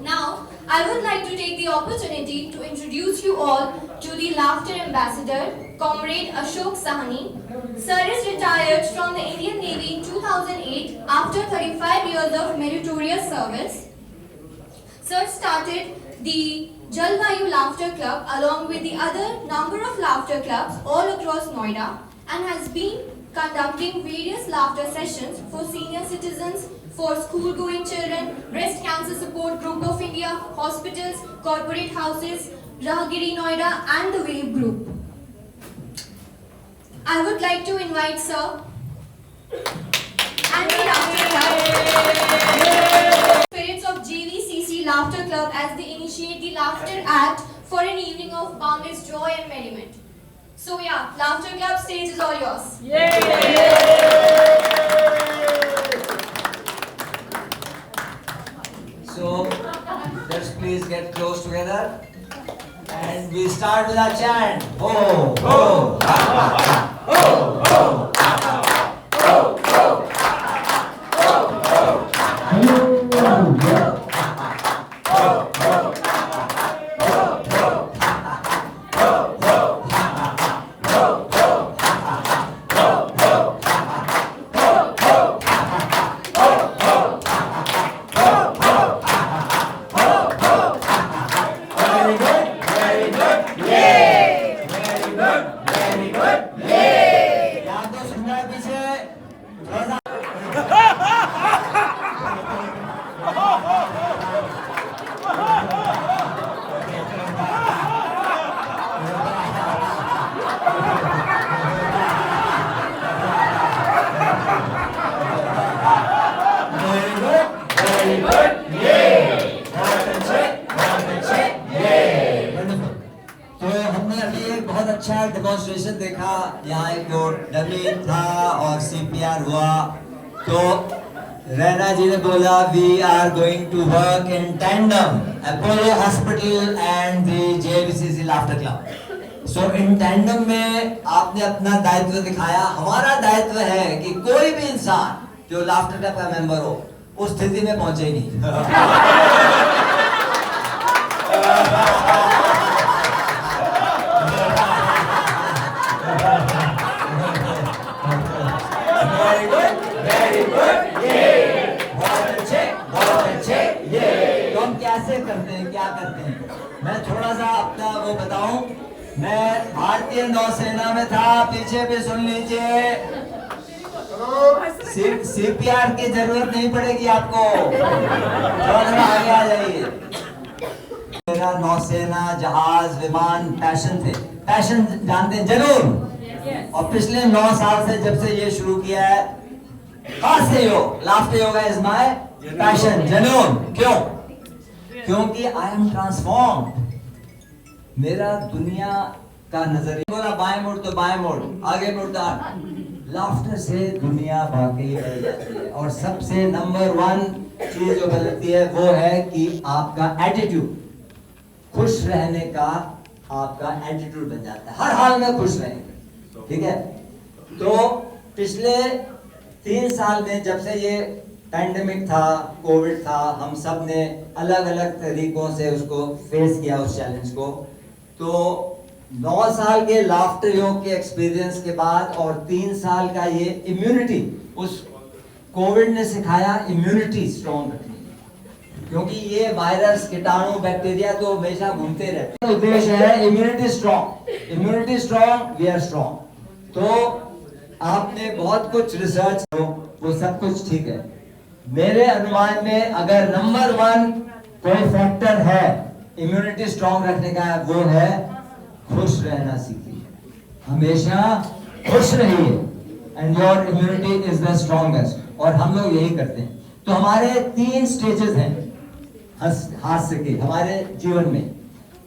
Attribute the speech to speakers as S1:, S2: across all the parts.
S1: Now, I would like to take the opportunity to introduce you all to the Laughter Ambassador, Comrade Ashok Sahni. Sir is retired from the Indian Navy in 2008 after 35 years of meritorious service. Sir started the Jalvayu Laughter Club along with the other number of laughter clubs all across Noida and has been conducting various laughter sessions for senior citizens, for school-going children, breast cancer support group of India, hospitals, corporate houses, Rahagiri Noida and the Wave group. I would like to invite Sir and the Laughter Club, spirits of JVCC Laughter Club as they initiate the Laughter Act for an evening of boundless joy and merriment. So yeah, Laughter Club stage is all yours.
S2: Yay!
S3: So let's please get close together and we start with our chant. Ho ho ha ha ha. Ho ho ha ha ha. Ho ho ha ha ha. Ho ho ha ha ha. Ho ho ha ha ha. Ho ho ha ha ha. Ho ho ha ha ha. Ho ho ha ha ha. Ho ho ha ha ha. Ho ho ha ha ha. Ho ho ha ha ha. Ho ho ha ha ha. Ho ho Very good, very good, yay! Very good, very good, yay! याद तो सुनना है पीछे Very good, very good, yay! तो हमने अभी एक बहुत अच्छा डेमोन्स्ट्रेशन देखा, यहाँ एक डमी था और CPR हुआ। तो रैना जी ने बोला we are going to work in tandem Apollo hospital and the JVCC laughter club. So in tandem में आपने अपना दायित्व दिखाया। हमारा दायित्व है कि कोई भी इंसान जो लाफ्टर क्लब का मेंबर हो उस स्थिति में पहुंचे ही नहीं। Very good, very good, yeah. बहुत अच्छे, yeah. तो हम कैसे करते हैं, क्या करते हैं? मैं थोड़ा सा अपना वो बताऊं। मैं भारतीय नौसेना में था, पीछे भी सुन लीजिए। CPR की जरूरत नहीं पड़ेगी आपको। थोड़ा आगे आ जाइए। मेरा नौसेना, जहाज, विमान पैशन थे। पैशन जानते हैं, जुनून। और पिछले 9 साल से जब से ये शुरू किया है, हास्य योग, laughter yoga is my passion, जुनून। क्यों? क्योंकि आई एम ट्रांसफॉर्म्ड। मेरा दुनिया का नजरिया, बोला बाएं मुड़ तो बाएं मुड़, आगे मुड़ता। लाफ्टर से दुनिया वाकई बदल जाती है। और सबसे नंबर 1 चीज जो बदलती है वो है कि आपका एटीट्यूड। खुश रहने का आपका एटीट्यूड बन जाता है, हर हाल में खुश रहेंगे। ठीक है? तो पिछले 3 साल में जब से ये पैंडेमिक था, कोविड था, हम सब ने अलग अलग तरीकों से उसको फेस किया, उस चैलेंज को। तो 9 साल के लाफ्टर योग के एक्सपीरियंस के बाद और 3 साल का ये इम्यूनिटी, उस कोविड ने सिखाया इम्यूनिटी स्ट्रॉन्ग रखनी। क्योंकि ये वायरस, कीटाणु, बैक्टीरिया तो हमेशा घूमते रहते हैं। उद्देश्य है immunity strong, we are strong. तो आपने बहुत कुछ रिसर्च हो, वो सब कुछ ठीक है। मेरे अनुमान में अगर नंबर 1 कोई फैक्टर है इम्यूनिटी स्ट्रॉन्ग रखने का, वो है खुश रहना सीखिए। हमेशा खुश रहिए and your immunity is the strongest. और हम लोग यही करते हैं। तो हमारे 3 स्टेजेस हैं हास्य के हमारे जीवन में।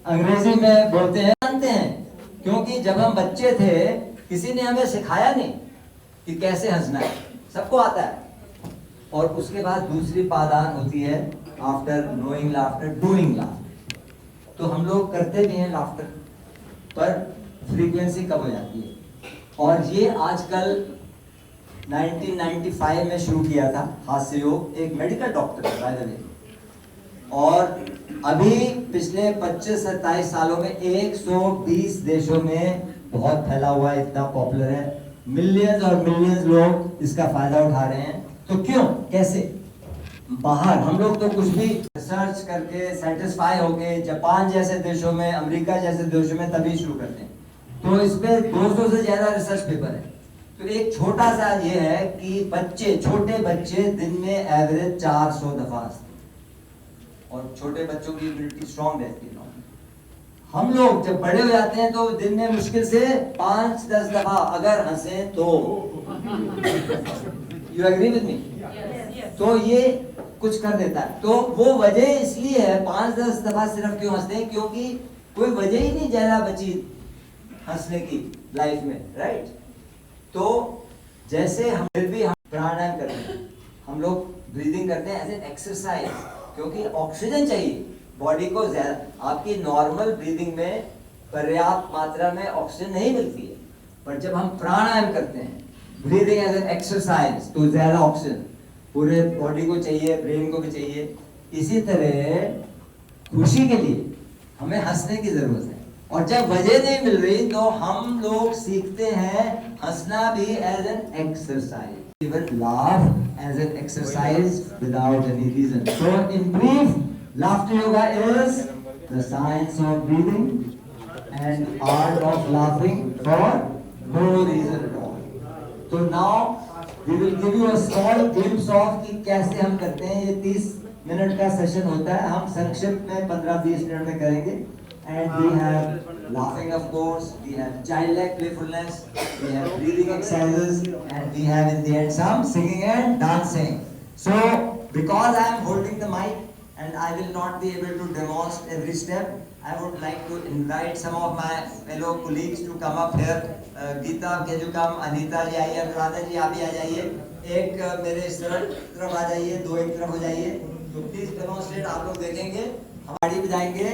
S3: अंग्रेजी में बोलते हैं, जानते हैं, क्योंकि जब हम बच्चे थे किसी ने हमें सिखाया नहीं कि कैसे हंसना है, सबको आता है। और उसके बाद दूसरी पादान होती है after knowing laughter, doing laughter. तो हम लोग करते भी हैं लाफ्टर, पर फ्रीक्वेंसी कम हो जाती है। और ये आजकल 1995 में शुरू किया था हास्य योग, एक medical doctor by the way. और अभी पिछले 25-27 सालों में 120 देशों में बहुत फैला हुआ है, इतना पॉपुलर है, मिलियंस और मिलियंस लोग इसका फायदा उठा रहे हैं। तो क्यों, कैसे? बाहर हम लोग तो कुछ भी रिसर्च करके सेटिस्फाई होके जापान जैसे देशों में, अमेरिका जैसे देशों में तभी शुरू करते हैं। तो इस पे 200 से ज्यादा रिसर्च पेपर है। तो एक छोटा सा ये है कि बच्चे, छोटे बच्चे दिन में एवरेज 400 दफा हंसते हैं और छोटे बच्चों की इम्यूनिटी स्ट्रॉन्ग रहती है। हम लोग जब बड़े हो जाते हैं तो दिन में मुश्किल से 5-10 दफा अगर हंसे तो। You agree with me? तो ये कुछ कर देता है। तो वो वजह इसलिए है 5-10 दफा सिर्फ क्यों हंसते हैं, क्योंकि कोई वजह ही नहीं ज्यादा बची हंसने की लाइफ में, राइट? तो जैसे हम फिर भी हम प्राणायाम करते हैं, हम लोग ब्रीदिंग करते हैं एज एन एक्सरसाइज, क्योंकि ऑक्सीजन चाहिए बॉडी को ज्यादा। आपकी नॉर्मल ब्रीदिंग में पर्याप्त मात्रा में ऑक्सीजन नहीं मिलती है, पर जब हम प्राणायाम करते हैं ब्रीदिंग एज एन एक्सरसाइज तो ज्यादा ऑक्सीजन पूरे बॉडी को चाहिए, ब्रेन को भी चाहिए। इसी तरह खुशी के लिए हमें हंसने की जरूरत है, और जब वजह नहीं मिल रही तो हम लोग सीखते हैं हंसना भी as an exercise, even laugh as an exercise without any reason. So in brief, laughter yoga is the science of breathing and art of laughing for no reason at all. So now we will give you a small glimpse of कि कैसे हम करते हैं। ये 30 minute का session होता है, हम संक्षिप्त में 15-20 मिनट में करेंगे। And we have laughing, of course, we have childlike playfulness, we have breathing exercises, and we have in the end some singing and dancing. So because I am holding the mic and I will not be able to demonstrate every step, I would like to invite some of my fellow colleagues to come up here. Geeta, can you come? Anita जी आइए, अनुराधा जी आप भी आ जाइए। एक मेरे इस तरफ आ जाइए, दो एक तरफ हो जाइए। तो प्लीज डेमोन्स्ट्रेट आप लोग देखेंगे। हम गाड़ी बजाएंगे,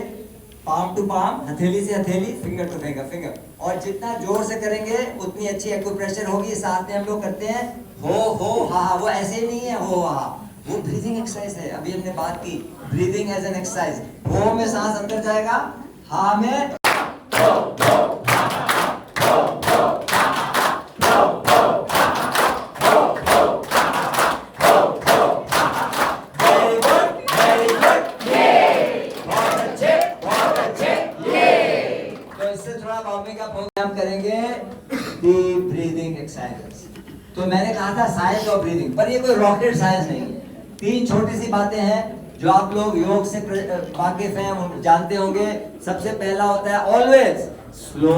S3: पाम टू पाम, हथेली से हथेली, फिंगर टू फिंगर, फिंगर। और जितना जोर से करेंगे उतनी अच्छी एक्यूप्रेशर होगी। साथ में हम लोग करते हैं हो हा, वो ऐसे नहीं है हो हा, वो ब्रीदिंग एक्सरसाइज है। अभी हमने बात की ब्रीदिंग एज एन एक्सरसाइज। हो में सांस अंदर जाएगा, हा में तो इससे थोड़ा बाउंडिंग का प्रोग्राम करेंगे, डीप ब्रीदिंग एक्सरसाइजेस। तो मैंने कहा था साइंस ऑफ ब्रीदिंग, पर ये कोई रॉकेट साइंस नहीं है। 3 छोटी सी बातें हैं जो आप लोग योग से वाकिफ हैं, जानते होंगे। सबसे पहला होता है always slow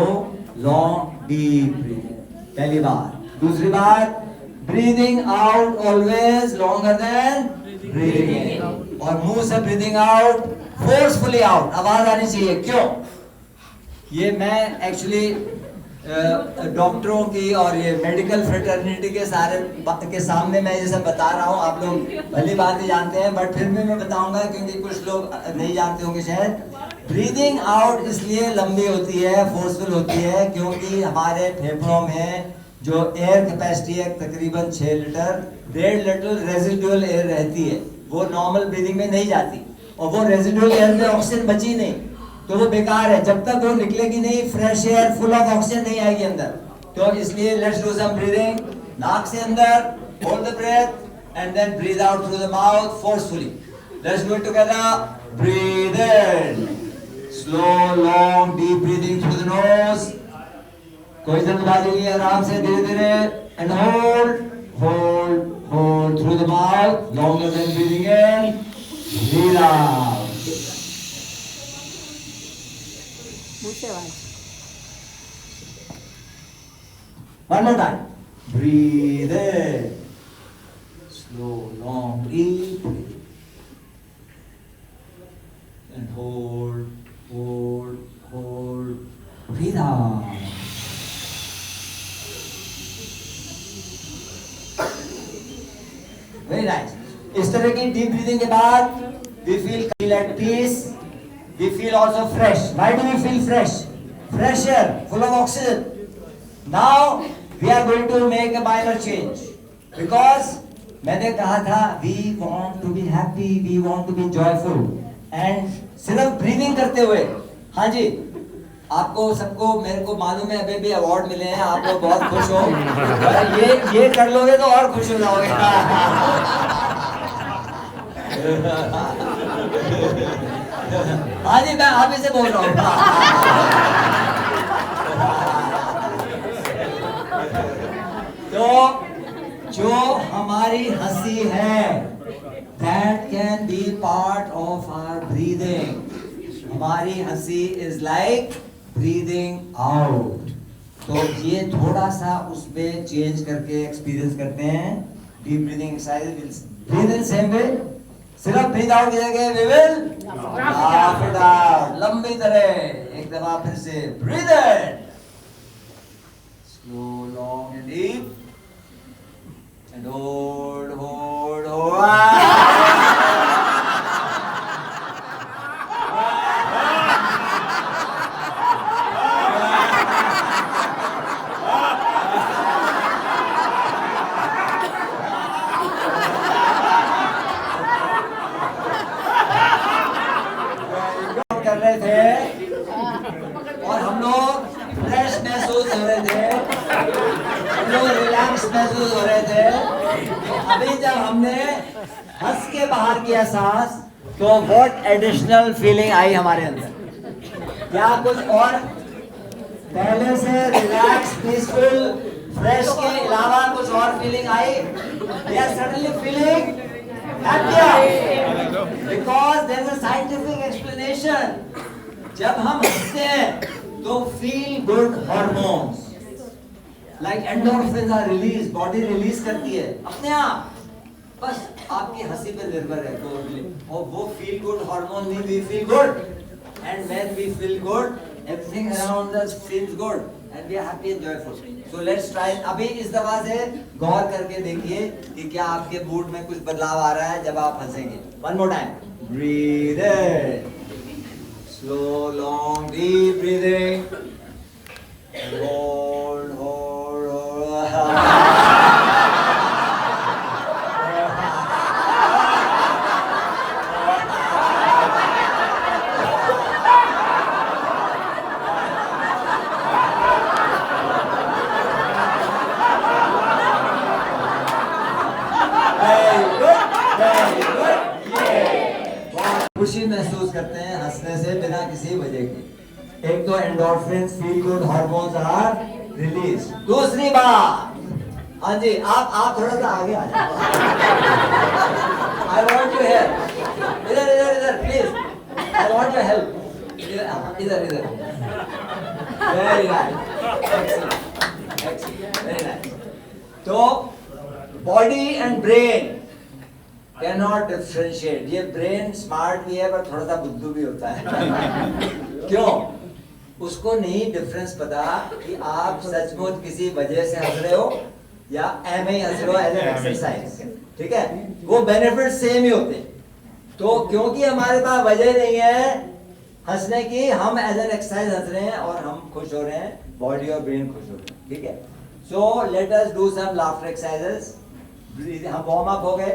S3: long deep breathing, पहली बात। दूसरी बात, breathing out always longer than breathing इन, और मुंह से ब्रीदिंग आउट फोर्सफुली आउट, आवाज आनी चाहिए। क्यों? ये मैं एक्चुअली डॉक्टरों की और ये मेडिकल फ्रेटर्निटी के सामने मैं ये सब बता रहा हूँ। आप लोग भली बात ही जानते हैं, बट फिर भी मैं बताऊंगा क्योंकि कुछ लोग नहीं जानते होंगे शायद। ब्रीदिंग आउट इसलिए लंबी होती है, फोर्सफुल होती है, क्योंकि हमारे फेफड़ों में जो एयर कैपेसिटी है तकरीबन 6 लीटर, 1.5 लीटर रेजिडुअल एयर रहती है, वो नॉर्मल ब्रीदिंग में नहीं जाती, और वो रेजिडुअल एयर में ऑक्सीजन बची नहीं, तो वो बेकार है। जब तक वो निकलेगी नहीं, fresh air full of oxygen नहीं आएगी अंदर। तो इसलिए लेट्स डू सम ब्रीदिंग। नाक से अंदर, hold the breath and then breathe out through the mouth forcefully. Let's do it together. Breathe in, slow long deep breathing through the nose. कोई जल्दबाजी नहीं है, आराम से धीरे धीरे। And hold hold hold through the mouth longer than breathing in, breathe out. One more time. Breathe in. Slow, long, deep. And hold, hold, hold. Breathe out. Very nice. इस तरह की डीप ब्रीदिंग के बाद we feel at peace. We feel also fresh. Why do we feel fresh? Fresh air, full of oxygen. Now we are going to make a minor change, because मैंने कहा था we want to be happy, we want to be joyful. And सिर्फ breathing करते हुए, हाँ जी, आपको सबको, मेरे को मालूम है अभी भी अवार्ड मिले हैं, आप लोग बहुत खुश हो, ये कर लोगे तो और खुश हो जाओगे। हाँ जी, मैं आप ही से बोल रहा हूँ। तो जो हमारी हंसी है, that can be part of our breathing. हमारी हंसी is like breathing out. तो ये थोड़ा सा उसमें चेंज करके एक्सपीरियंस करते हैं। Deep breathing exercise, breathe in same way, सिर्फ ब्रीथ आउट की जगह we will laugh it out, लंबी तरह। एक दफा फिर से breathe in, slow, long and deep, and hold hold hold. कर रहे थे और हम लोग फ्रेश महसूस हो रहे थे, हम लोग रिलैक्स महसूस हो रहे थे। अभी जब हमने हंस के बाहर किया सांस, तो व्हाट एडिशनल फीलिंग आई हमारे अंदर? क्या कुछ और पहले से रिलैक्स, पीसफुल, फ्रेश के अलावा कुछ और फीलिंग आई? या suddenly feeling happier? Because there is a scientific explanation. जब हम हंसते हैं तो feel good hormones like endorphins are released, body release करती है अपने आप, बस आपकी हंसी पे निर्भर है totally। और वो feel good hormone में we feel good, and when we feel good everything around us feels good and we are happy and joyful. So let's try। अभी इस दफा से गौर करके देखिए कि क्या आपके मूड में कुछ बदलाव आ रहा है जब आप हंसेंगे। One more time, breathe in, slow, long, deep breathing, and hold, hold, hold। खुशी महसूस करते हैं हंसने से बिना किसी वजह के। एक तो endorphins, feel good hormones are release. दूसरी बात, हाँ जी, आप थोड़ा सा आगे आ जाओ। आई वांट यू हेल्प, इधर इधर इधर please, I want your help, इधर इधर। Very nice, very nice. तो body and brain cannot differentiate। ये ब्रेन स्मार्ट भी है पर थोड़ा सा बुद्धू भी होता है। क्यों? उसको नहीं डिफरेंस पता कि आप सचमुच किसी वजह से हंस रहे हो या ऐसे ही हंस रहे हो एज एन एक्सरसाइज, ठीक है? वो बेनिफिट सेम ही होते हैं। तो क्योंकि हमारे पास वजह नहीं है हंसने की, हम एज एन एक्सरसाइज हंस रहे हैं और हम खुश हो रहे हैं, बॉडी और ब्रेन खुश हो रहे हैं, ठीक है? So let us do some laughter exercises. हम वार्म अप हो गए,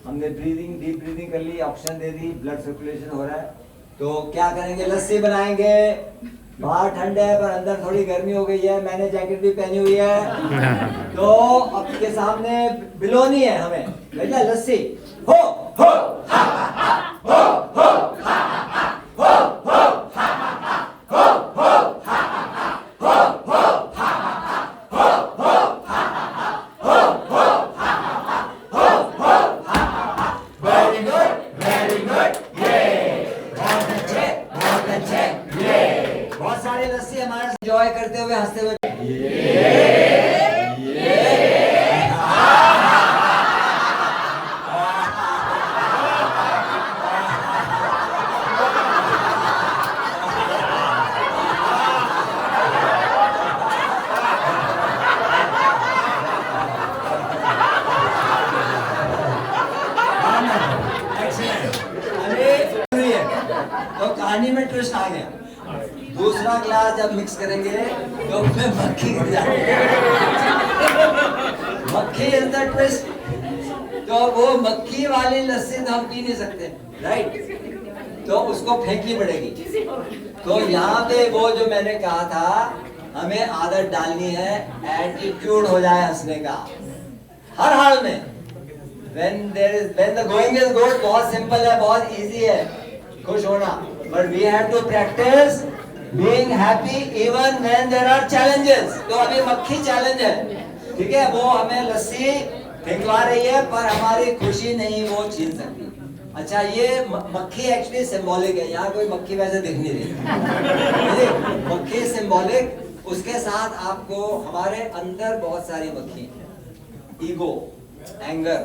S3: हमने ब्रीदिंग, डीप ब्रीदिंग कर ली, ऑक्सीजन दे दी, ब्लड सर्कुलेशन हो रहा है। तो क्या करेंगे? लस्सी बनाएंगे। बाहर ठंड है पर अंदर थोड़ी गर्मी हो गई है, मैंने जैकेट भी पहनी हुई है। तो आपके सामने बिलोनी है हमें, बेटा लस्सी। हो हो हा हा, हो हो हा हा, हो हो हा हा, हो हो हा हा, हो हो हा हा, हो हो हा हा, हो हो हा हा, हो हो हा हा। वेरी गुड, वेरी गुड, ये बहुत अच्छे, ये बहुत सारी लस्सी हमारे साथ एंजॉय करते हुए, हंसते हुए। तो कहानी में ट्विस्ट आ गया। दूसरा ग्लास जब मिक्स करेंगे तो उसमें मक्खी गिर जाती है। मक्खी इज द ट्विस्ट। तो वो मक्खी वाली लस्सी तो हम पी नहीं सकते, राइट? तो उसको फेंकनी पड़ेगी। तो यहाँ पे वो जो मैंने कहा था, हमें आदत डालनी है, एटीट्यूड हो जाए हंसने का हर हाल में। when the going is good, बहुत सिंपल है, बहुत इजी है खुश होना, but we have to practice being happy even when there are challenges। तो अभी मक्खी चैलेंज है, ठीक है, वो हमें लस्सी फेंकवा रही है पर हमारी खुशी नहीं वो छीन सकती। अच्छा, ये मक्खी एक्चुअली सिंबॉलिक है, यहाँ कोई मक्खी वैसे दिख नहीं रही मक्खी सिंबॉलिक। उसके साथ आपको हमारे अंदर बहुत सारी मक्खी है, ईगो, एंगर,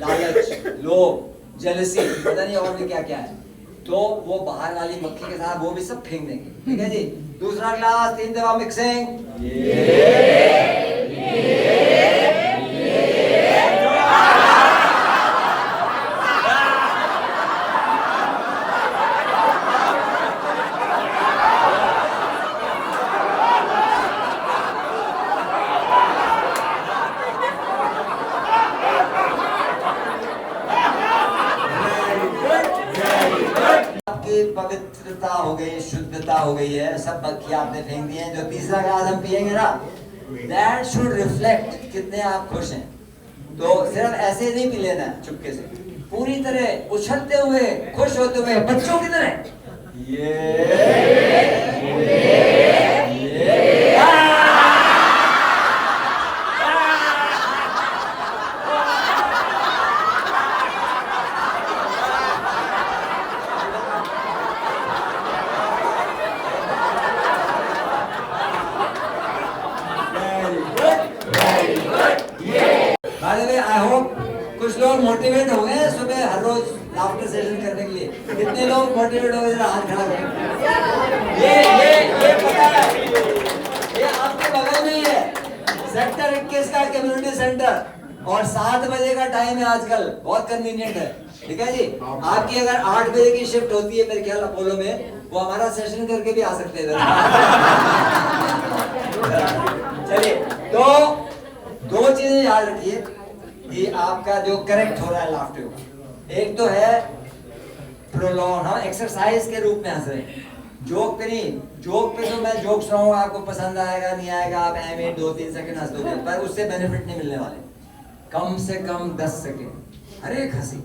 S3: लालच, लोभ, जेलसी, पता नहीं और भी क्या क्या है। तो वो बाहर वाली मक्खी के साथ वो भी सब फेंक देंगे, ठीक है जी। दूसरा ग्लास 3 दफा मिक्सिंग, पवित्रता हो गई, शुद्धता हो गई है, सब मक्खी आपने फेंक दी है। जो तीसरा ग्लास हम पिएंगे ना, दैट शुड रिफ्लेक्ट कितने आप खुश हैं। तो सिर्फ ऐसे नहीं पी लेना है चुपके से, पूरी तरह उछलते हुए, खुश होते हुए, बच्चों की तरह। आई होप कुछ लोग मोटिवेट हो गए सुबह हर रोज लाफ्टर सेशन करने के लिए। कितने लोग मोटिवेट हो गए, जरा हाथ खड़ा करें। ये पता है, ये आपके बगल में ही है, सेक्टर 21 का कम्युनिटी सेंटर, और 7 बजे का टाइम है आजकल, बहुत कन्वीनियंट है, ठीक है जी। आपकी अगर 8 बजे की शिफ्ट होती है मेरे ख्याल अपोलो में, वो हमारा सेशन करके भी आ सकते हैं। चलिए, तो 2 चीजें याद रखिए कि आपका जो करेक्ट हो रहा है लाफ्टर का। एक तो है प्रोलॉन्ग, हम एक्सरसाइज के रूप में हंस रहे हैं, जोक पे नहीं। जोक पे तो मैं जोक सुनाऊंगा, आपको पसंद आएगा नहीं आएगा, आप ऐसे 2-3 सेकंड हंस दोगे, पर उससे बेनिफिट नहीं मिलने वाले। कम से कम 10 सेकंड हर एक हंसी,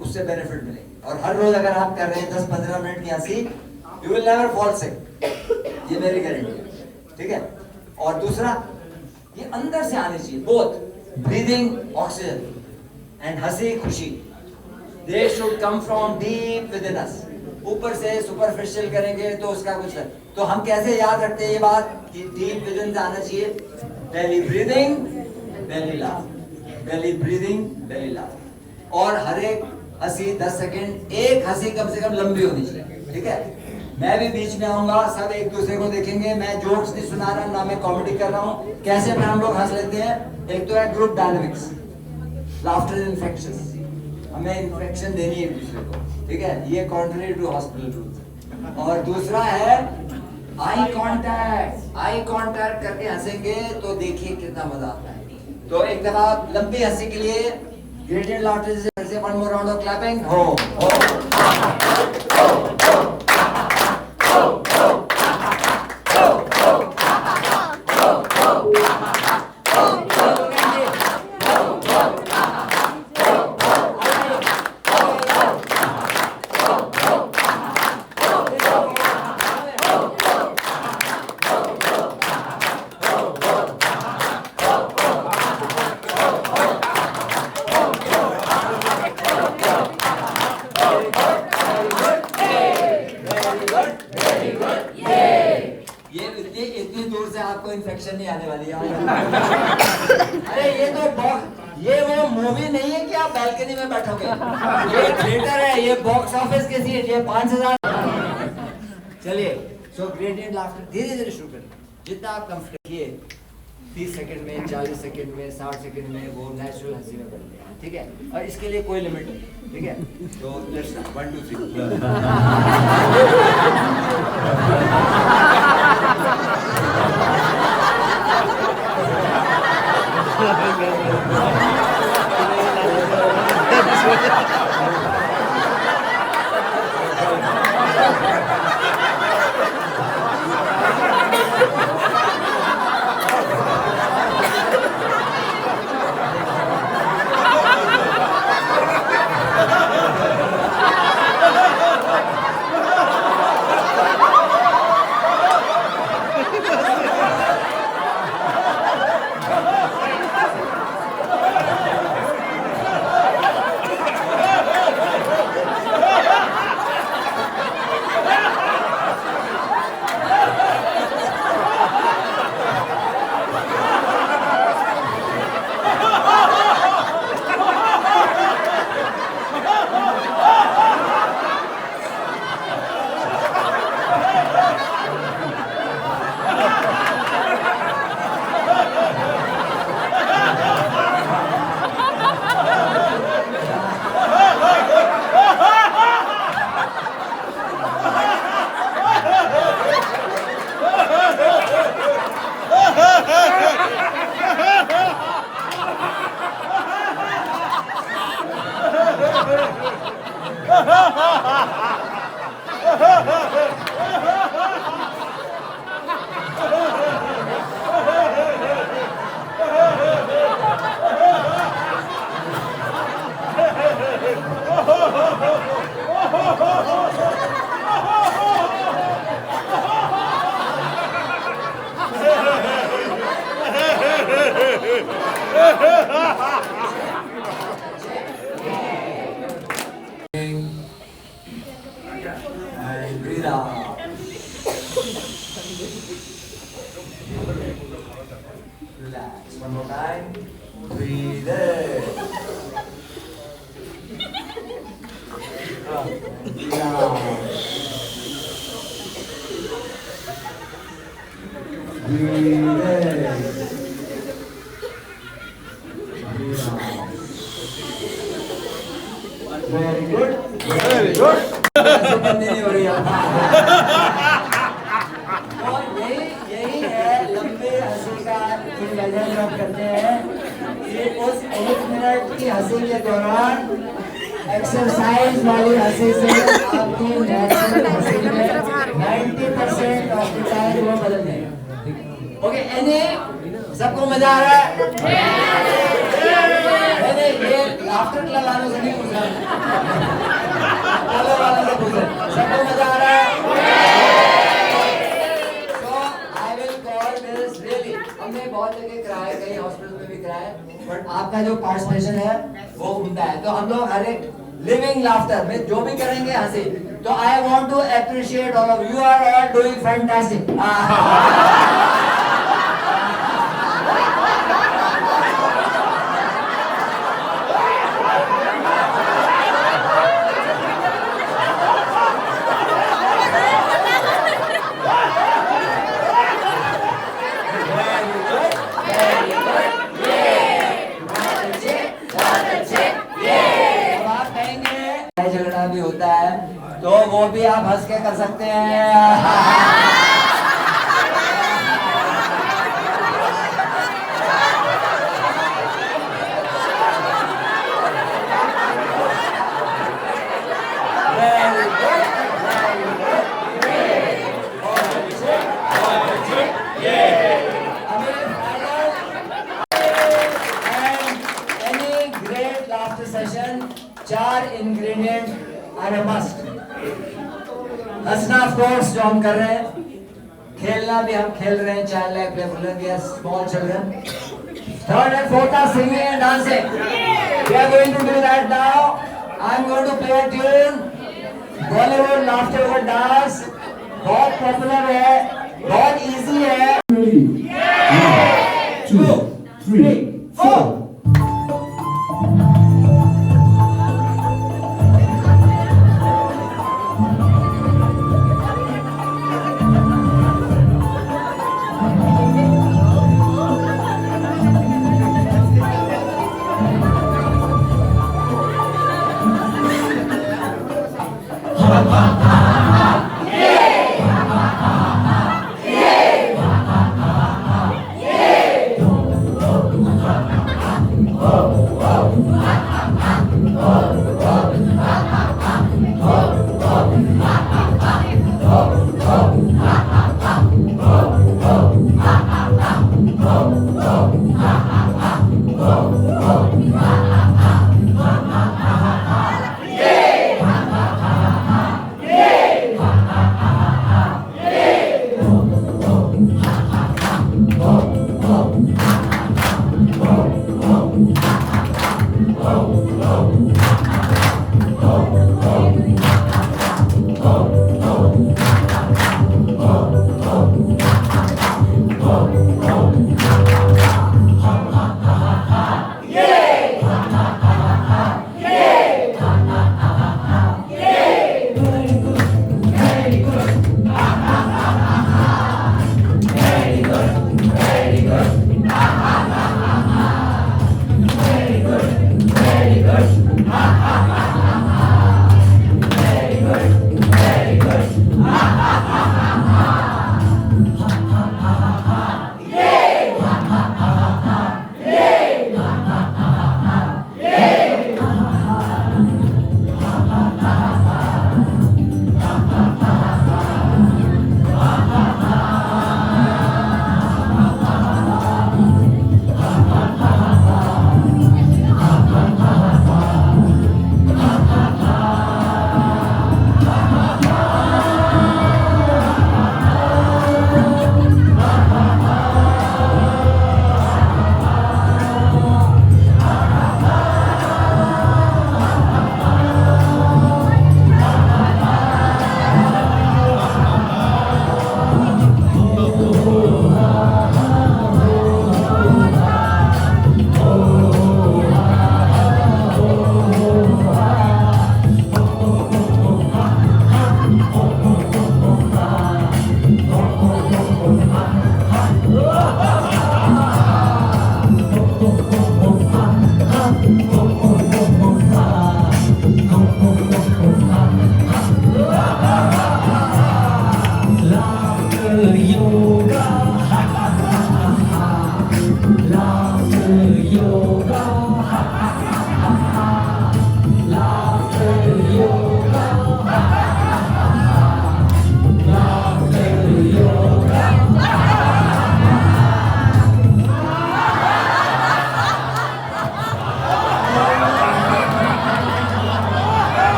S3: उससे बेनिफिट मिलेगी। और हर रोज अगर आप कर रहे हैं 10-15 मिनट की हंसी, you will never fall sick, ये मेरी गारंटी है, ठीक है। और दूसरा, ये अंदर से आनी चाहिए, बोथ ब्रीदिंग ऑक्सीजन एंड हंसी खुशी, they should come from deep within us. ऊपर से सुपरफिशियल करेंगे तो उसका कुछ है। तो हम कैसे याद रखते हैं ये बात कि डीप विद इन आना चाहिए। बेली ब्रीदिंग, बेली लाफ, बेली ब्रीदिंग, बेली लाफ। और हर एक हंसी 10 सेकंड, एक हंसी कम से कम लंबी होनी चाहिए, ठीक है। मैं भी बीच में आऊंगा, सब एक दूसरे को देखेंगे, मैं जोक्स नहीं सुना रहा, ना मैं कॉमेडी कर रहा हूँ, कैसे में हम लोग हंस लेते हैं। एक तो है group dynamics, laughter is infectious, हमें इन्फेक्शन देनी है एक दूसरे को, ठीक है, ये कॉन्ट्ररी टू हॉस्पिटल रूल्स। और दूसरा है आई कांटेक्ट, आई कांटेक्ट करके हंसेंगे तो देखिए कितना मजा आता है। तो एक दफा लंबी हंसी के लिए ग्रेडियंट लाफ्टर से one more round of clapping, हो इतनी दूर से आपको इन्फेक्शन नहीं आने वाली है। अरे ये वो मूवी नहीं है कि आप बैल्कनी में बैठोगे, ये थिएटर है, ये बॉक्स ऑफिस की सीट, ये 5000। चलिए, सो ग्रेडियंट लाफ्टर धीरे धीरे शुरू करें, जितना आप कंफर्टेबल किए, 30 सेकंड में, 40 सेकंड में, 60 सेकंड में, वो नेचुरल हंसी में बन गया, ठीक है। और इसके लिए कोई लिमिट नहीं, ठीक है। तो let's 1 2 3 And breathe out. Relax. One more time. Breathe in. Breathe out. Breathe in. Breathe out. Very good. Very good. ऐसे करनी नहीं हो रही है। और यही है लंबे हंसी का इन्वेजन हम करते हैं। ये उस 1 मिनट की हंसी के दौरान एक्सरसाइज वाली हंसी से आपकी नेचुरल हंसी में 90% ऑफ द टाइम वो बदल जाएगा। ओके, एनी सबको मजा आ रहा है? नहीं, ये लाफ्टर क्लब वालों से नहीं पूछ रहा, वालों से पूछ रहा। सबको मजा आ रहा है? So I will call this really. हमने बहुत जगह कराया, कई हॉस्पिटल में भी कराया, बट आपका जो पार्टिसिपेशन है वो उम्दा है। तो हम लोग हर एक लिविंग लाफ्टर में जो भी करेंगे हंसी। तो I want to appreciate all of you are all doing fantastic. झगड़ा भी होता है तो वो भी आप हंस के कर सकते हैं। Session 4 ingredient are a must. हंसना ऑफ कोर्स जो हम कर रहे हैं, खेलना भी हम खेल रहे हैं, child like playfulness, small children. Third and fourth are singing and dancing. We are going to do that now. I am going to play a tune, Bollywood laughter word dance. बहुत पॉपुलर है, बहुत इजी है। 1 2 3 4।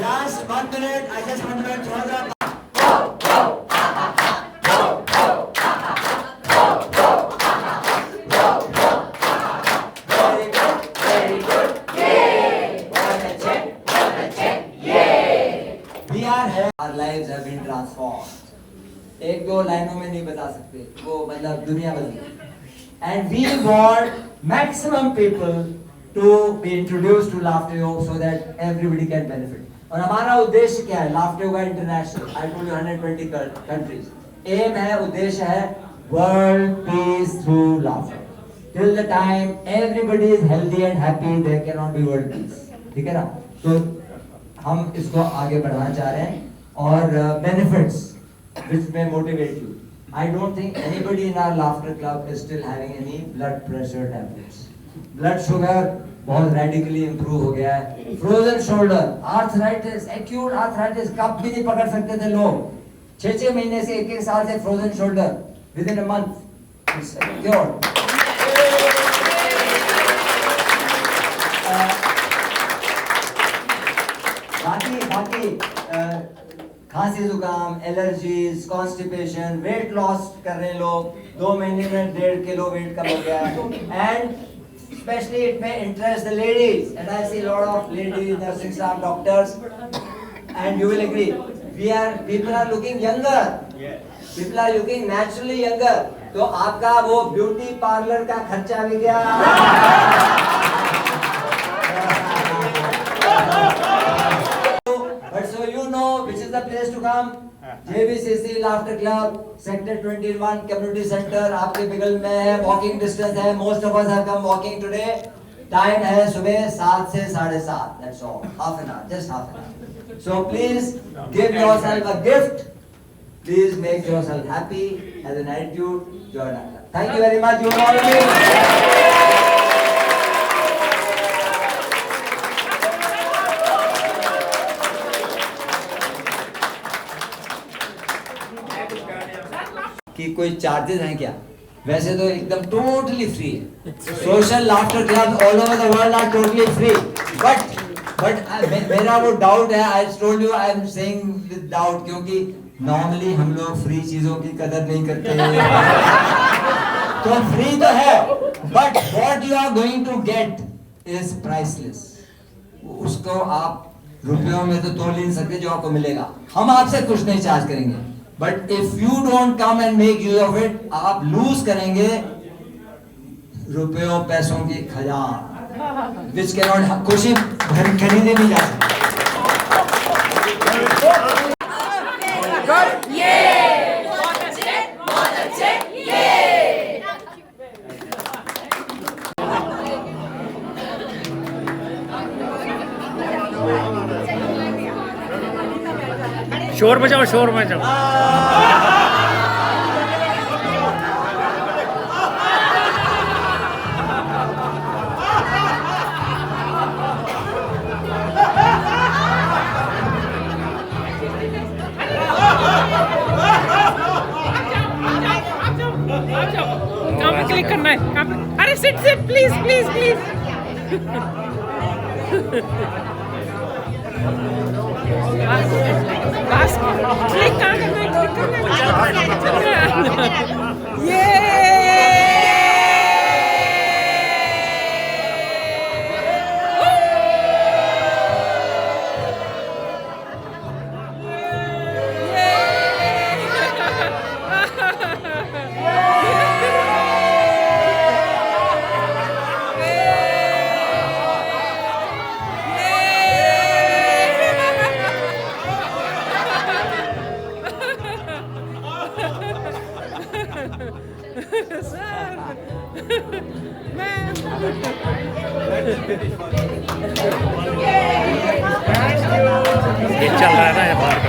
S3: Just 1 minute. I just want to थोड़ा सा Our lives have been transformed. एक दो लाइनों में नहीं बता सकते, वो मतलब दुनिया बदली. And we want maximum people to be introduced to Laughter Yoga so that everybody can benefit. और हमारा उद्देश्य क्या है? Laughter Yoga International. I told you 120 countries. Aim है, उद्देश्य है world peace through laughter. Till the time everybody is healthy and happy, there cannot be world peace. ठीक है ना? तो हम इसको आगे बढ़ाना चाह रहे हैं और benefits which may motivate you. I don't think anybody in our laughter club is still having any blood pressure tablets. Blood sugar बहुत radically improve हो गया है. Frozen shoulder, arthritis, acute arthritis कब भी नहीं पकड़ सकते थे लोग. 6-6 महीने से 1-1 साल से frozen shoulder within a month it's cured. बाकी खांसी जुकाम, एलर्जीज, कॉन्स्टिपेशन, वेट लॉस कर रहे हैं लोग. 2 महीने में 1.5 किलो वेट कम हो गया. And especially it may interest the ladies, and I see a lot of ladies, nursing staff, doctors, and you will agree, people are looking younger. People are looking naturally younger. तो आपका वो beauty parlour का खर्चा भी गया. But so you know which is the place to come. JVCC Laughter Club, Sector 21 Community Center आपके बगल में है. Walking distance है. Most of us have come walking today. Time है सुबह 7 से 7:30. That's all. Half an hour, just half an hour. So please give yourself a gift. Please make yourself happy as an attitude. Join us. Thank you very much. You all me. कि कोई charges हैं क्या? वैसे तो एकदम totally free है. Social laughter club all over the world are totally free. But मेरा वो डाउट है. I told you, I am saying with doubt, क्योंकि नॉर्मली हम लोग फ्री चीजों की कदर नहीं करते. तो फ्री तो है, but what you are going to get is priceless. उसको आप रुपयों में तो तोल नहीं सकते जो आपको मिलेगा. हम आपसे कुछ नहीं चार्ज करेंगे, but if you don't come and make use of it, आप लूज करेंगे रुपयों पैसों की खजान, विच कैनॉट खुशी खरीदे नहीं जा सकती.
S2: शोर मचाओ, शोर मचाओ. कहाँ पे क्लिक करना है? कहाँ पे? अरे sit sit please please please. बस क्लिक कहाँ करना है? क्लिक करना है. ये ये चल रहा है ना, ये बाहर का.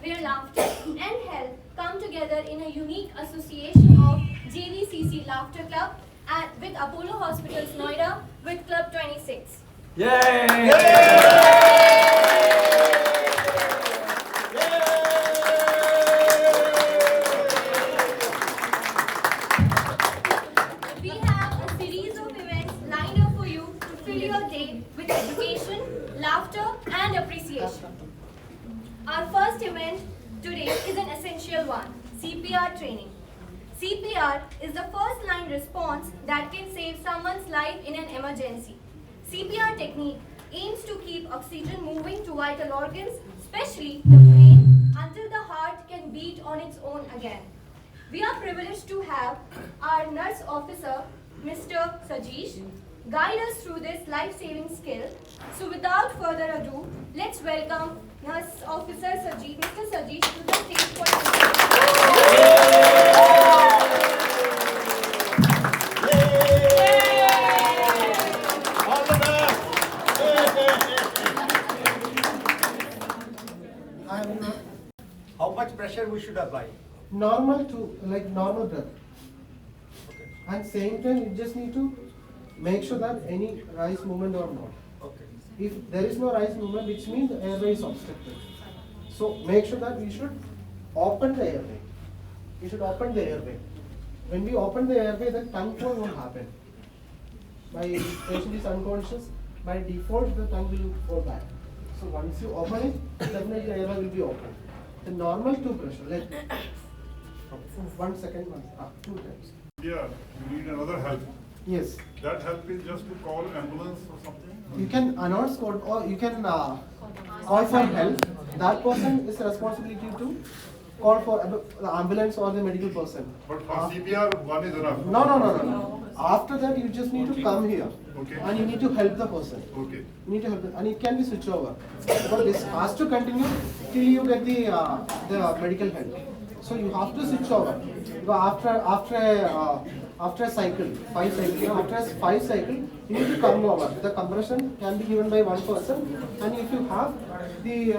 S1: Where laughter and health come together in a unique association of JVCC Laughter Club and with Apollo Hospitals Noida with Club 26.
S3: Yay!
S1: today is an essential one, CPR training. CPR is the first line response that can save someone's life in an emergency. CPR technique aims to keep oxygen moving to vital organs, especially the brain, until the heart can beat on its own again. We are privileged to have our nurse officer, Mr. Sajeesh, guide us through this life-saving skill. So without further ado, let's welcome Nurse Officer Sajeesh, Mr. Sajeesh to the stage for
S4: All the best.
S5: I am not
S4: How much pressure we should apply?
S5: normal to like normal breath. And same time you just need to make sure that any rise movement or not.
S4: Okay.
S5: If there is no rise movement, which means the airway is obstructed. So make sure that we should open the airway. We should open the airway. When we open the airway, the tongue flow won't happen. By patient is unconscious, by default the tongue will go back. So once you open it, definitely the airway will be open. The normal two pressure, like 1 second, 2 times.
S6: Yeah, you need another help.
S5: Yes.
S6: That help is just to call ambulance or something?
S5: You can announce code or you can call for help. That person is responsibility to call for the ambulance or the medical person.
S6: But for CPR, one is enough?
S5: No. After that, you just need to come here.
S6: Okay.
S5: And you need to help the person.
S6: Okay.
S5: You need to help them. And it can be switched over. But this has to continue till you get the medical help. So you have to switch over. But after a cycle, 5 cycles, after 5 cycles, you need to come over. The compression can be given by one person, and if you have the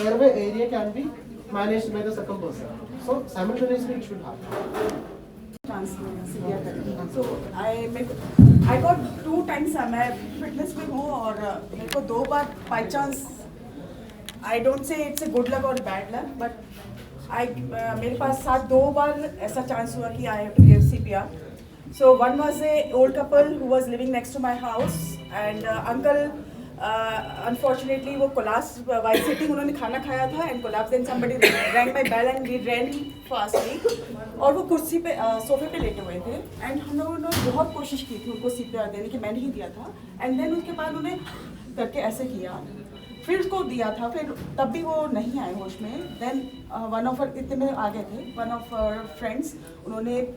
S5: airway area can be managed by the second person. So simultaneously it should happen.
S2: So I got 2 times मैं fitness में हूँ और मेरे को 2 बार by chance I don't say it's a good luck or bad luck, but मेरे पास 2 बार ऐसा chance हुआ कि I have to give CPR. So one was a old couple who was living next to my house and uncle unfortunately वो collapsed while sitting. उन्होंने खाना खाया था and collapsed. Then somebody rang my bell and we ran fastly. और वो कुर्सी पे सोफे पे लेटे हुए थे and हम लोगों ने बहुत कोशिश की थी उनको CPR देने की, मैंने ही दिया था. And then उसके बाद उन्हें करके ऐसे किया, फिर उसको दिया था, फिर तब भी वो नहीं आए होश में. देन वन ऑफ इतने में आ गए थे, वन ऑफ फ्रेंड्स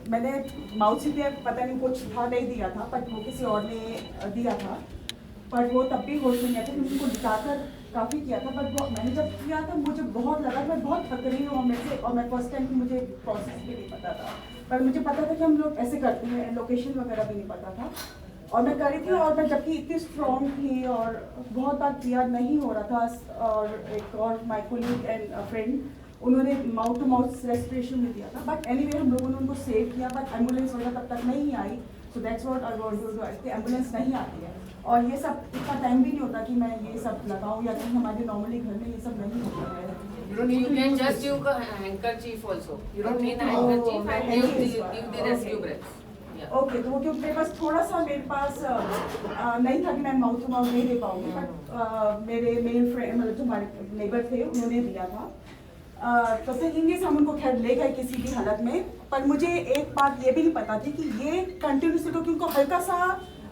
S2: मैंने माउथ CPR पता नहीं कुछ था नहीं दिया था, बट वो किसी और ने दिया था, पर वो तब भी होश में नहीं आया था. उनको लिटाकर काफ़ी किया था, बट वो मैंने जब किया था मुझे बहुत लगा मैं बहुत थक रही हूँ मेरे से, और मैं फर्स्ट टाइम मुझे प्रोसेस भी नहीं पता था, पर मुझे पता था कि हम लोग ऐसे करते हैं, लोकेशन वगैरह भी नहीं पता था और मैं करी थी. और मैं जबकि इतनी स्ट्रॉन्ग थी और बहुत बार किया नहीं हो रहा था, और एक और माय कोलीग एंड फ्रेंड उन्होंने माउथ टू माउथ रेस्पिरेशन में दिया था, बट एनीवे हम लोगों ने उनको सेव किया, बट एम्बुलेंस वगैरह तब तक नहीं आई. So that's what I want to do. Ambulance नहीं आती है और ये सब इतना टाइम भी नहीं होता कि मैं ये सब लगाऊं, या कहीं हमारे नॉर्मली घर में ये सब नहीं होता है.
S7: You can just give a handkerchief also. You don't need a handkerchief and give the rescue breaths.
S2: Okay तो वो क्योंकि मेरे पास थोड़ा सा मेरे पास नहीं था कि मैं माउथ टू माउथ नहीं दे पाऊंगी, बट मेरे मेल फ्रेंड मतलब जो हमारे नेबर थे उन्होंने दिया था. तो फिर इंग्लिश हम उनको खैर ले गए किसी भी हालत में, पर मुझे एक बात ये भी नहीं पता थी कि ये कंटिन्यूसली, क्योंकि उनको हल्का सा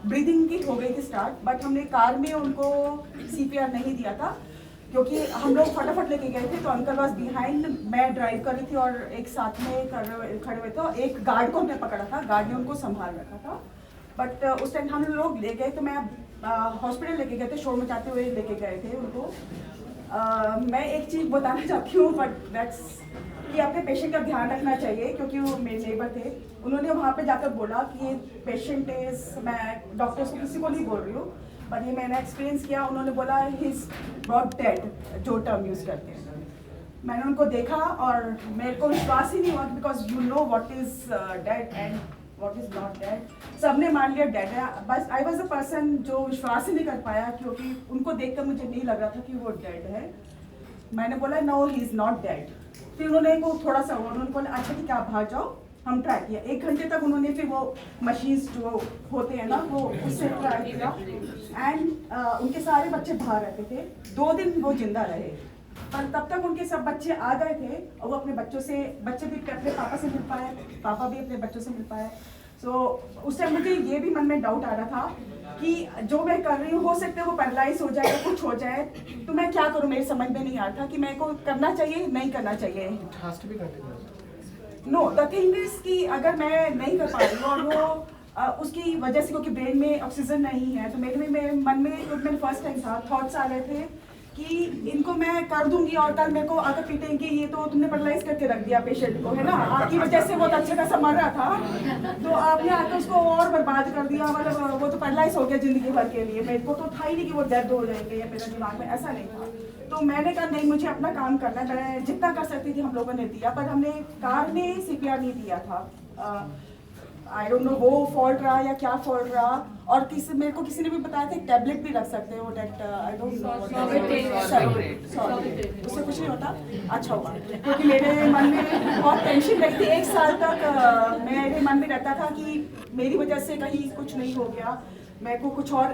S2: ब्रीदिंग की हो गई थी स्टार्ट, बट हमने कार में उनको CPR नहीं दिया था क्योंकि हम लोग फटाफट लेके गए थे. तो अंकल वाज बिहाइंड, मैं ड्राइव कर रही थी और एक साथ में खड़े हुए थे, और एक गार्ड को हमने पकड़ा था, गार्ड ने उनको संभाल रखा था. बट उस टाइम हम लोग ले गए तो मैं हॉस्पिटल लेके गए थे, शोर मचाते हुए लेके गए थे उनको. मैं एक चीज़ बताना चाहती हूँ, बट दैट्स कि अपने पेशेंट का ध्यान रखना चाहिए, क्योंकि वो मेरे नेबर थे, उन्होंने वहाँ पे जाकर बोला कि ये पेशेंट इज, मैं डॉक्टर्स को किसी को नहीं बोल रही हूँ, पर ये मैंने एक्सपीरियंस किया, उन्होंने बोला ही इज नॉट डेड, जो टर्म यूज़ करते हैं. मैंने उनको देखा और मेरे को विश्वास ही नहीं हुआ, because you know what is dead and what is not dead. सबने मान लिया डेड है, बस आई वॉज द पर्सन जो विश्वास ही नहीं कर पाया, क्योंकि उनको देखकर मुझे नहीं लग रहा था कि वो डेड है. मैंने बोला no he is not dead. फिर उन्होंने वो थोड़ा सा हुआ, उन्होंने बोला अच्छा ठीक है आप बाहर जाओ. हम ट्राई किया 1 घंटे तक, उन्होंने फिर वो मशीन्स जो होते हैं ना वो उससे ट्राई किया, एंड उनके सारे बच्चे बाहर रहते थे. 2 दिन वो जिंदा रहे. पर तब तक उनके सब बच्चे आ गए थे और वो अपने बच्चों से, बच्चे भी अपने पापा से मिल पाए, पापा भी अपने बच्चों से मिल पाए। सो उस टाइम मुझे ये भी मन में डाउट आ रहा था कि जो मैं कर रही हूँ हो सकता है वो पैरालाइज हो जाए, कुछ हो जाए, तो मैं क्या करूँ, मेरे समझ में नहीं आ रहा था कि मेरे को करना चाहिए नहीं करना चाहिए।
S5: It has to be continuous.
S2: Know the thing is कि अगर मैं नहीं कर पा रही हूँ और वो उसकी वजह से, क्योंकि ब्रेन में ऑक्सीजन नहीं है, तो मेरे मन में मेरे फर्स्ट टाइम था, थॉट्स आ रहे थे कि इनको मैं कर दूंगी और कल मेरे को आकर पीटेंगे, ये तो तुमने पैरालाइज करके रख दिया पेशेंट को, है ना, आपकी वजह से बहुत अच्छे खासा मर रहा था तो आपने आकर उसको और बर्बाद कर दिया, मतलब वो तो पैरालाइज हो गया जिंदगी भर के लिए। मेरे को तो था ही नहीं कि वो डेड हो जाएंगे, या मेरे दिमाग में ऐसा नहीं था। तो मैंने कहा नहीं, मुझे अपना काम करना है, मैं जितना कर सकती थी हम लोगों ने दिया, पर हमने कार ने CPR नहीं दिया था। आई डोंट नो वो फॉल्ट रहा या क्या फॉल्ट रहा, और मेरे को किसी ने भी बताया था टैबलेट भी रख सकते हैं वो आई डोंट नो, उससे कुछ नहीं होता। अच्छा हुआ, क्योंकि मेरे मन में बहुत टेंशन रही थी 1 साल तक। मेरे मन में रहता था कि मेरी वजह से कहीं कुछ नहीं हो गया, मेरे को कुछ और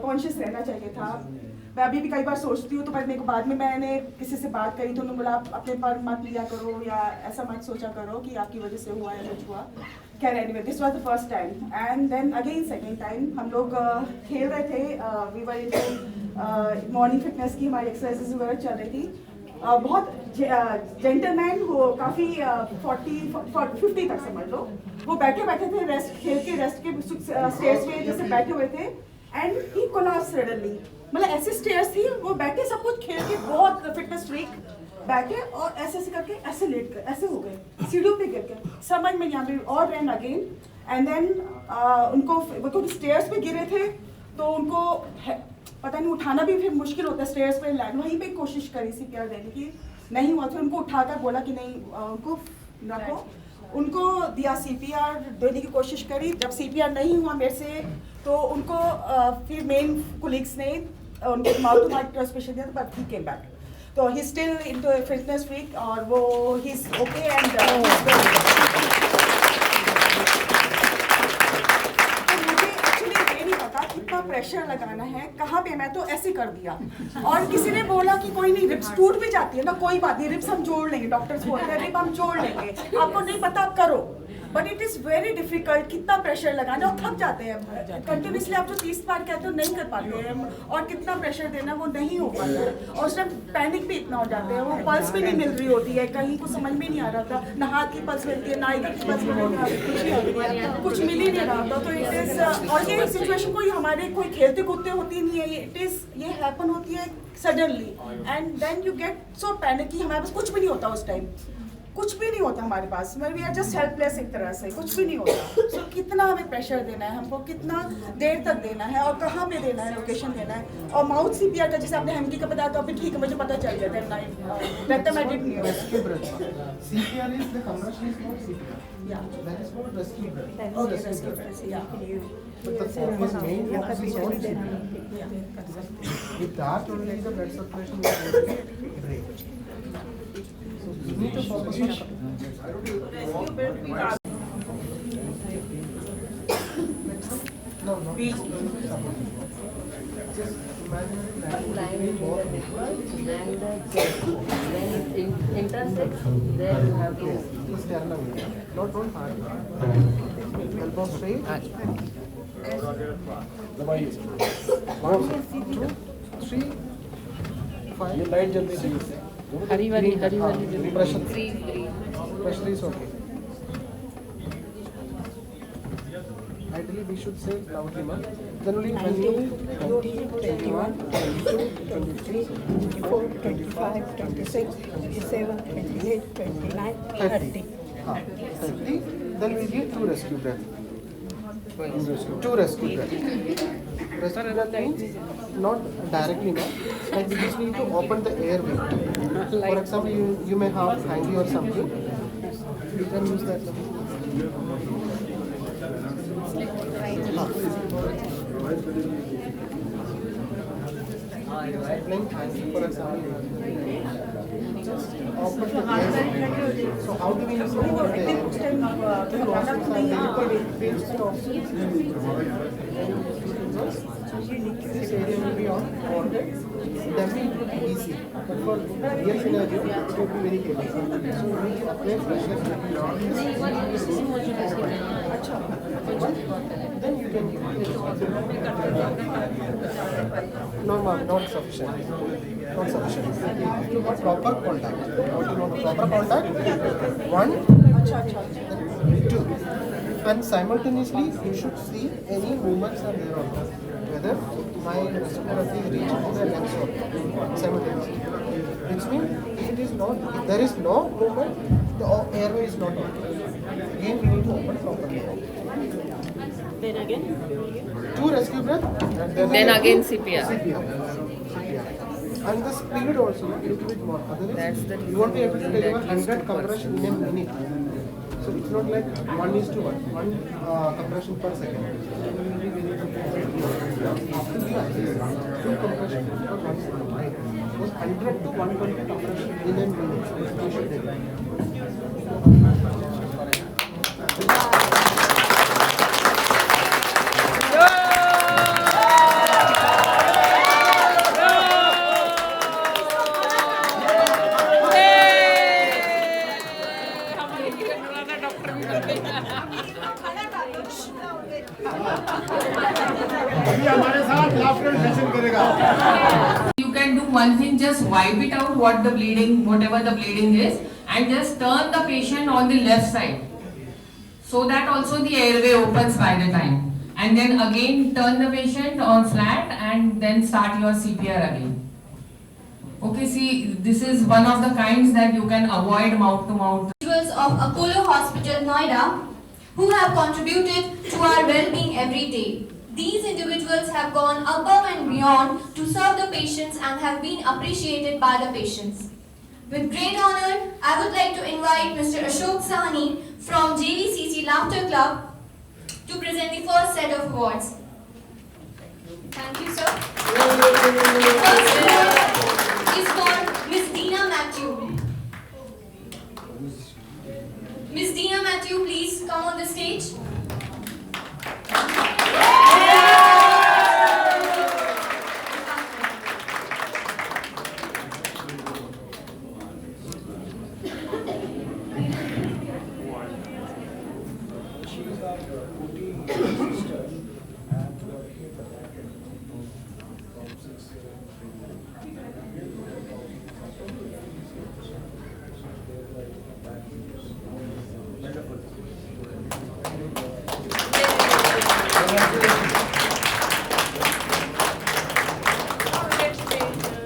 S2: कॉन्शियस रहना चाहिए था। मैं अभी भी कई बार सोचती हूँ, तो पर मेरे को बाद में मैंने किसी से बात करी तो उन्होंने बोला आप अपने पर मत लिया करो या ऐसा मत सोचा करो कि आपकी वजह से हुआ या कुछ हुआ। खैर anyway, this was the first time and then again second time हम लोग खेल रहे थे, we were into morning fitness की, हमारी एक्सरसाइजेज वगैरह चल रही थी। बहुत जेंटलमैन हो, काफ़ी 40-50 तक समझ लो, वो बैठे थे रेस्ट के स्टेयर्स पे जैसे बैठे हुए थे एंड ही कोलैप्स सडनली। मतलब ऐसे स्टेयर्स थी, वो बैठे सब कुछ खेल के, बहुत फिटनेस फ्रीक, बैठे और ऐसे करके ऐसे लेट गए, ऐसे हो गए सीढ़ियों पे गिर के, समझ में नहीं आ रही, और रन अगेन एंड देन उनको वो स्टेयर्स पे गिरे थे तो उनको पता नहीं उठाना भी फिर मुश्किल होता है स्टेयर्स पे, लैंड वहीं पे कोशिश करी CPR देने की, नहीं हुआ, फिर उनको उठाकर बोला कि नहीं उनको रखो, उनको दिया CPR देने की कोशिश करी। जब CPR नहीं हुआ मेरे से तो उनको फिर मेन कोलिग्स ने उनको माउथ टू माउथ ट्रांसमिशन दिया, बट ही केम बैक, तो he still into fitness freak और वो ही इज ओके एंड कितना प्रेशर लगाना है, कहाँ पे, मैं तो ऐसे कर दिया। और किसी ने बोला कि कोई नहीं, रिब्स टूट भी जाती है ना, कोई बात नहीं, रिब्स हम जोड़ लेंगे, डॉक्टर्स बोलते हैं रिब हम जोड़ लेंगे, आपको नहीं पता आप करो, but it is very difficult. कितना प्रेशर लगाना, और थक जाते हैं कंटिन्यूसली, आप जो 30 बार कहते हो नहीं कर पाते हैं, और कितना प्रेशर देना वो नहीं हो पाता है, और उस टाइम पैनिक भी इतना हो जाते हैं, वो पल्स भी नहीं मिल रही होती है, कहीं कुछ समझ में नहीं आ रहा था, ना हाथ की पल्स मिलती है ना इधर की पल्स मिलती है, कुछ मिल ही नहीं रहा था। तो इट इज़, और ये सिचुएशन कोई हमारे कोई खेलते कूदते होती नहीं है, इट इज़ ये हैपन होती है suddenly and then you get so panic कि हमारे पास कुछ भी नहीं होता उस टाइम, कुछ भी नहीं होता हमारे पास, वी आर जस्ट हेल्पलेस एक तरह से, कुछ भी नहीं होता। सो कितना हमें प्रेशर देना है, हमको कितना देर तक देना है और कहाँ पे देना है, लोकेशन देना है, और माउथ CPR का जैसे आपने हेमकी का बताया तो अभी ठीक है, मुझे पता चल गया था,
S5: Rescue breath. CPR is the conversion is not CPR.
S2: Yeah.
S5: That is called rescue breath.
S2: Okay, rescue breath, yeah.
S5: But the focus, main focus is on CPR. With that only the blood circulation is going to break. So you need to focus on. No. Just imagine
S7: Line and the chest. When it intersects, there you have to.
S5: sternum. Not hard. Elbow straight. 1, 2, 3, 5. ये light जल्दी से.
S7: हरी वाली
S5: Pressure.
S7: breathe.
S5: Pressure is okay. Ideally, we should say loudly, man. Then only when you 21, 22, 23,
S8: 24, 25, 26, 27, 28, 29, 30.
S5: 30. Then we give 2 rescue breath. 2 rescue breath. Rescue breath means not directly, man. Like we just need to open the airway. For example, you may have hangy or something. You can use that. Playing hangy, for example. Just open the airway. So how do we use the airway?
S2: उस time तो हमारा नहीं है,
S5: Pinch the nostrils. This area will be on forehead. Dummy it will be easy. But for real scenario, it will be very heavy. So we apply pressure. Then you can no, not sufficient. Not sufficient. You want proper contact. What you want proper contact? 1, 2. And simultaneously, you should see any movements are there or not. Whether my respiratory is reaching to the lungs or not. Simultaneously. Which means if there is no movement, the airway is not open. Again, we need to open properly.
S8: Then again?
S5: 2 rescue breath. And
S7: Then again CPR.
S5: And the speed also a little bit more. Otherwise, you won't be able to deliver 100 compression in a minute. So it's not like 1:1, one compression per second. It will be very after the at least 2 compression per 1 second. Because 100 to 120 compression in a minute. You should deliver.
S4: अभी हमारे साथ laughter session करेगा.
S7: You can do one thing, just wipe it out whatever the bleeding is, and just turn the patient on the left side. So that also the airway opens by the time. And then again turn the patient on flat and then start your CPR again. Okay, see, this is one of the kinds that you can avoid mouth to mouth.
S1: Individuals of Apollo Hospital, Noida, who have contributed to our well-being every day. These individuals have gone above and beyond to serve the patients and have been appreciated by the patients. With great honor, I would like to invite Mr. Ashok Sahni from JVCC Laughter Club to present the first set of awards. Thank you, sir. First award is for Miss Dina Matthew. Miss Dina Matthew, please come on the stage.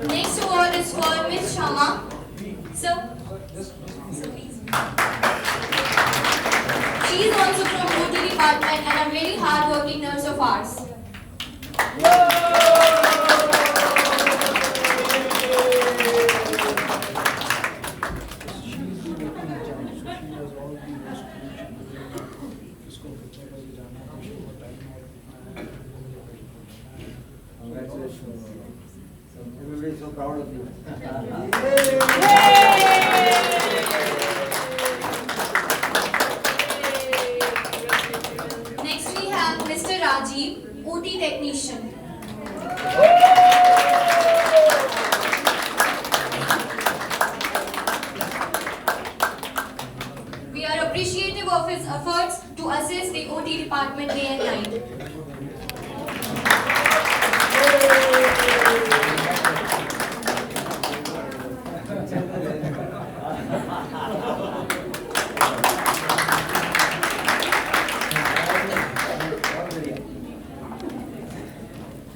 S1: Next award is for Miss Sharma. Sir, please. She is also from OT department and a very hard-working nurse of ours.
S3: Congratulations. Everybody is so proud of you.
S1: Next we have Mr. Rajiv, OT technician. We are appreciative of his efforts to assist the OT department day and night.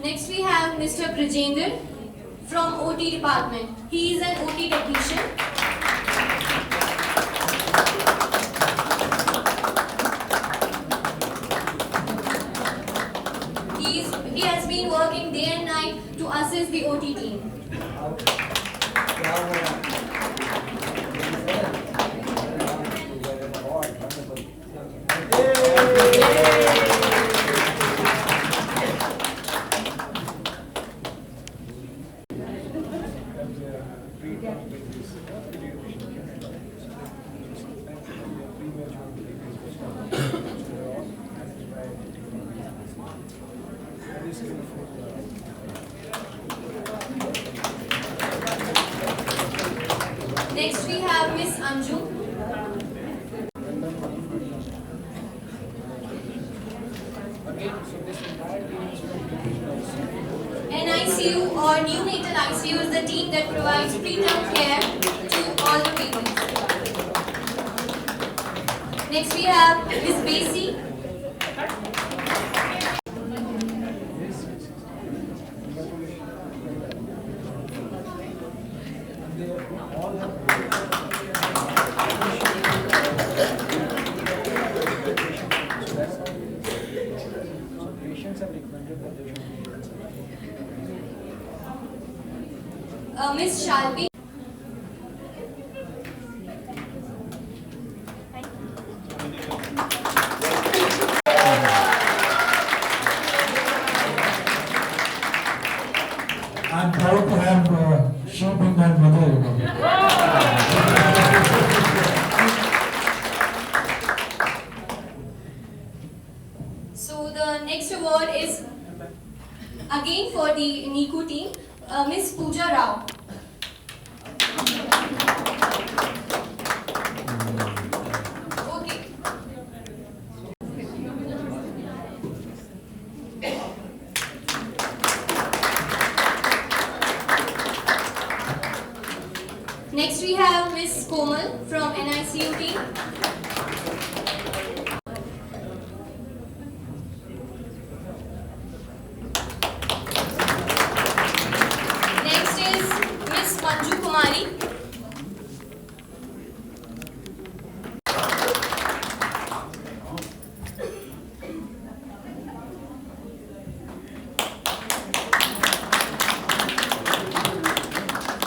S1: Next we have Mr. Prajender from OT department. He is an OT technician. He has been working day and night to assist the OT team. Next we have Miss Anju. NICU or neonatal ICU is the team that provides preterm care to all the babies. Next we have Miss Basie. Miss Shalvi.
S9: I'm proud to have she being my mother.
S1: So the next award is again for the NICU team, Miss Pooja Rao. Okay. Next we have Miss Komal from NICU team. Next is Miss Manju Kumari.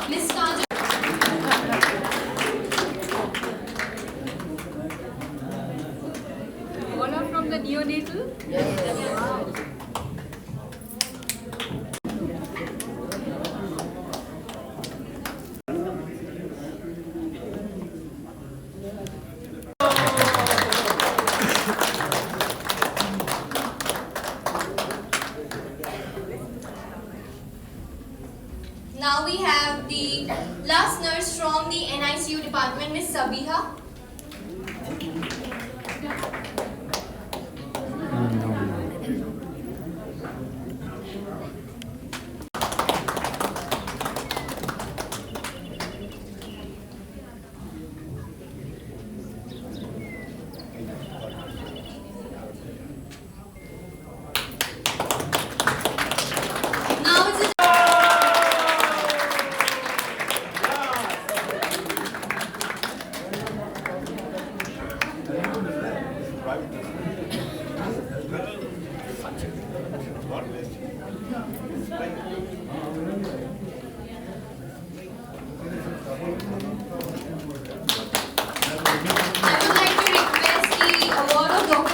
S1: Miss Kajal.
S8: All are from the neonatal?
S1: Now we have the last nurse from the NICU department, Miss Sabiha. Now it's the I would like to request the award of Dr.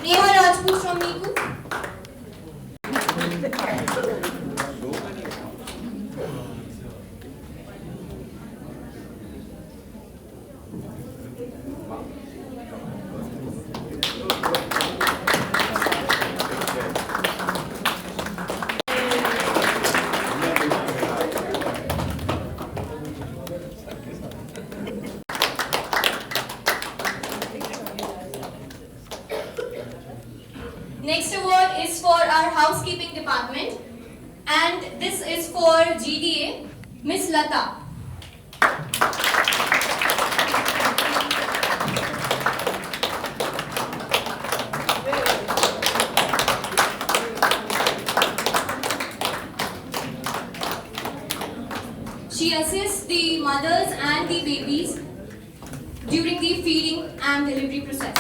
S1: Neha Rajput from NICU. Next award is for our housekeeping department, and this is for GDA, Miss Lata. She assists the mothers and the babies during the feeding and delivery process.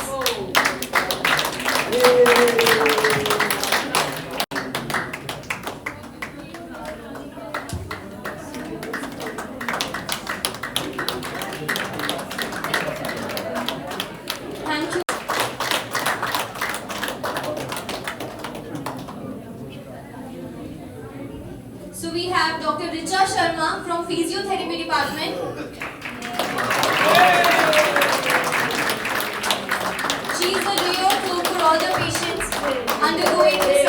S1: Thank you. So we have Dr. Richa Sharma from Physiotherapy Department. She Please do your too for all the patients undergoing this